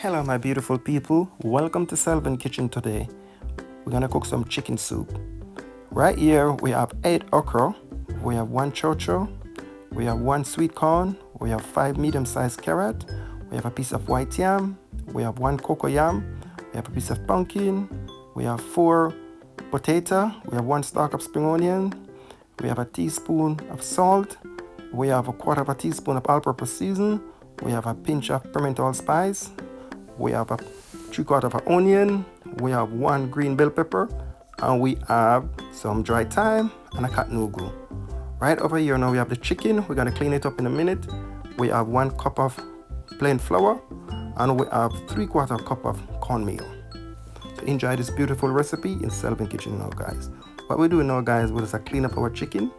Hello my beautiful people, welcome to Selvin Kitchen today. We're gonna cook some chicken soup. Right here we have 8 okra, we have 1 chocho, we have 1 sweet corn, we have 5 medium-sized carrot, we have a piece of white yam, we have 1 cocoa yam, we have a piece of pumpkin, we have 4 potato, we have 1 stalk of spring onion, we have a teaspoon of salt, we have a quarter of a teaspoon of all-purpose season, we have a pinch of pimento allspice, we have a 3/4 of an onion, we have 1 green bell pepper, and we have some dry thyme and a cat noodle. Right over here now we have the chicken. We're gonna clean it up in a minute. We have 1 cup of plain flour, and we have 3/4 cup of cornmeal. So enjoy this beautiful recipe in Selvin Kitchen now, guys. What we're doing now, guys, we're just clean up our chicken.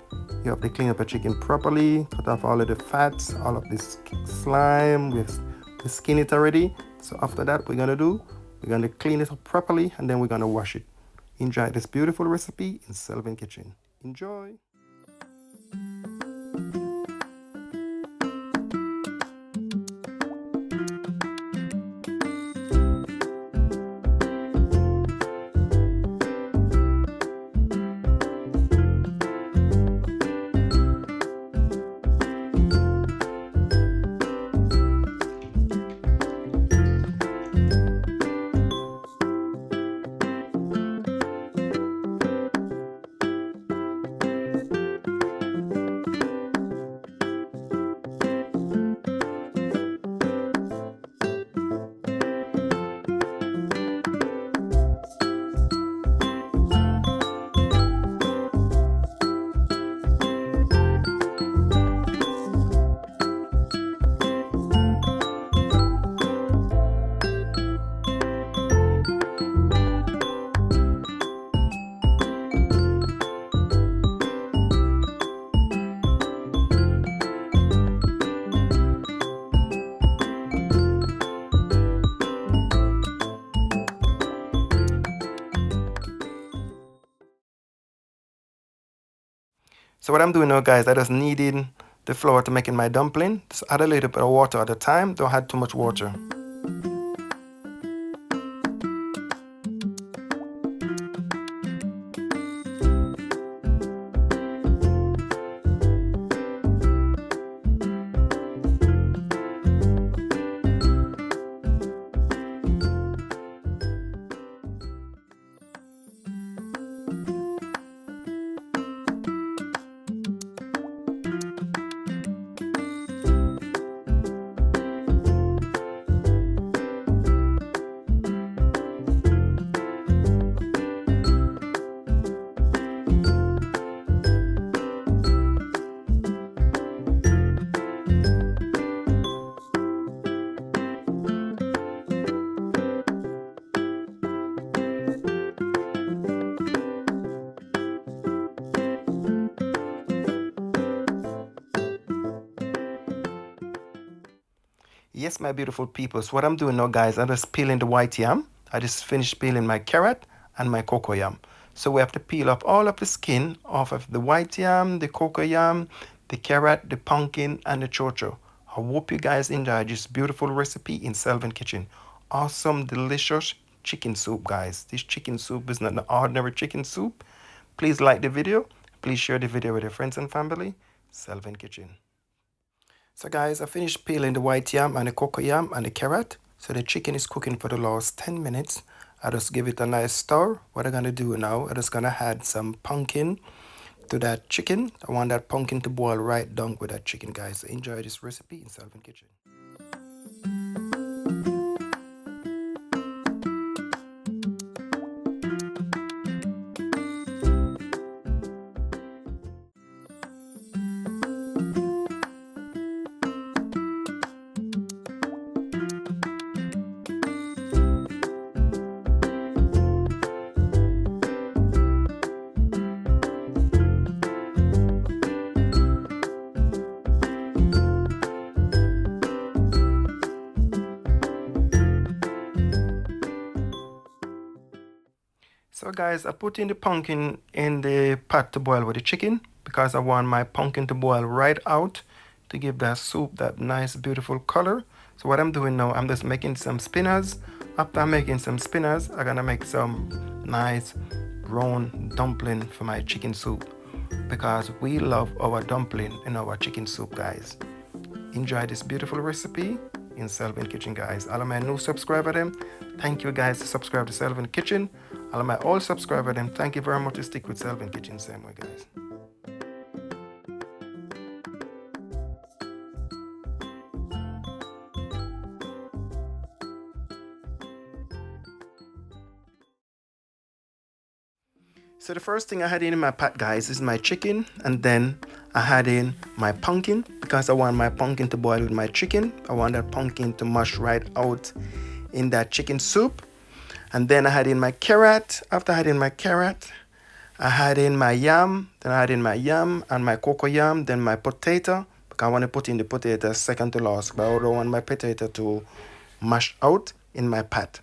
You have to clean up your chicken properly, cut off all of the fats, all of this slime. We skin it already. So after that, we're gonna clean it up properly, and then we're gonna wash it. Enjoy this beautiful recipe in Selvin Kitchen. Enjoy. So what I'm doing now, guys, I just needed the flour to make in my dumpling. Just add a little bit of water at a time. Don't add too much water. Yes, my beautiful people. So what I'm doing now, guys, I'm just peeling the white yam. I just finished peeling my carrot and my cocoa yam. So we have to peel off all of the skin off of the white yam, the cocoa yam, the carrot, the pumpkin, and the chocho. I hope you guys enjoy this beautiful recipe in Selvin Kitchen. Awesome, delicious chicken soup, guys. This chicken soup is not an ordinary chicken soup. Please like the video. Please share the video with your friends and family. Selvin Kitchen. So guys, I finished peeling the white yam and the cocoa yam and the carrot. So the chicken is cooking for the last 10 minutes. I just give it a nice stir. What I'm gonna do now, I'm just gonna add some pumpkin to that chicken. I want that pumpkin to boil right down with that chicken, guys. So enjoy this recipe in Selvin Kitchen. So guys, I put in the pumpkin in the pot to boil with the chicken because I want my pumpkin to boil right out to give that soup that nice beautiful color. So what I'm doing now, I'm just making some spinners. After making some spinners, I'm gonna make some nice round dumpling for my chicken soup, because we love our dumpling in our chicken soup, guys. Enjoy this beautiful recipe in Selvin Kitchen, guys. All of my new subscriber them, thank you guys to subscribe to Selvin Kitchen. All of my old subscriber them, thank you very much to stick with Selvin Kitchen same way, guys. So the first thing I had in my pot, guys, is my chicken, and then I had in my pumpkin, because I want my pumpkin to boil with my chicken. I want that pumpkin to mush right out in that chicken soup. And then I had in my carrot. After I had in my carrot, I had in my yam. Then I had in my yam and my cocoa yam. Then my potato, because I want to put in the potato second to last, but I don't want my potato to mash out in my pot.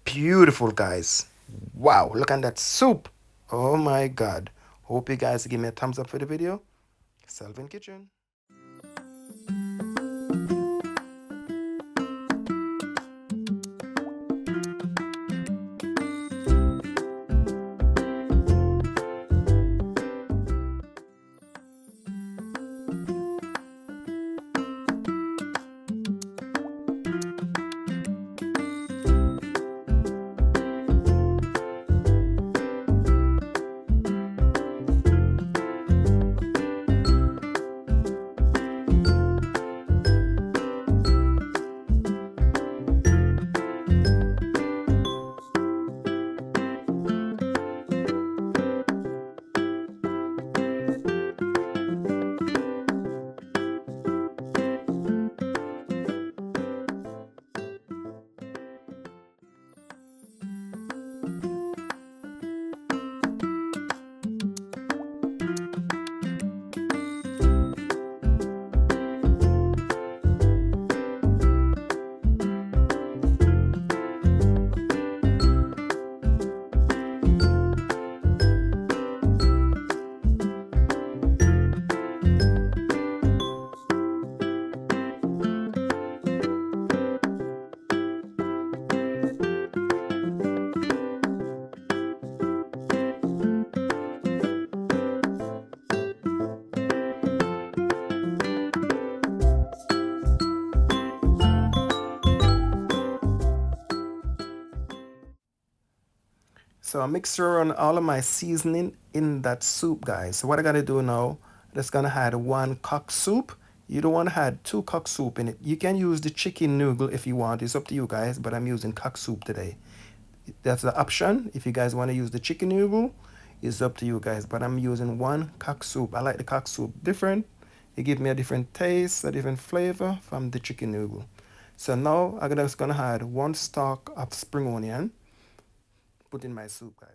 Beautiful, guys. Wow, look at that soup. Oh my god. Hope you guys give me a thumbs up for the video. Selvin Kitchen. So I mix around all of my seasoning in that soup, guys. So what I gotta do now, I'm just gonna add 1 cup soup. You don't want to add 2 cup soup in it. You can use the chicken noodle if you want. It's up to you guys, but I'm using cock soup today. That's the option. If you guys want to use the chicken noodle, it's up to you guys. But I'm using 1 cup soup. I like the cock soup different. It gives me a different taste, a different flavor from the chicken noodle. So now I'm just gonna add 1 stalk of spring onion. Put in my soup, guys.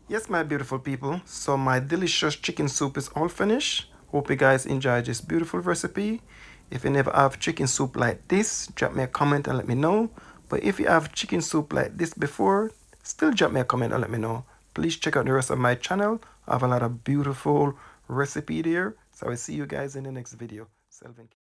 Yes, my beautiful people, so my delicious chicken soup is all finished. Hope you guys enjoy this beautiful recipe. If you never have chicken soup like this, drop me a comment and let me know. But if you have chicken soup like this before, still drop me a comment and let me know. Please check out the rest of my channel. I have a lot of beautiful recipe there. So I will see you guys in the next video. Selvin.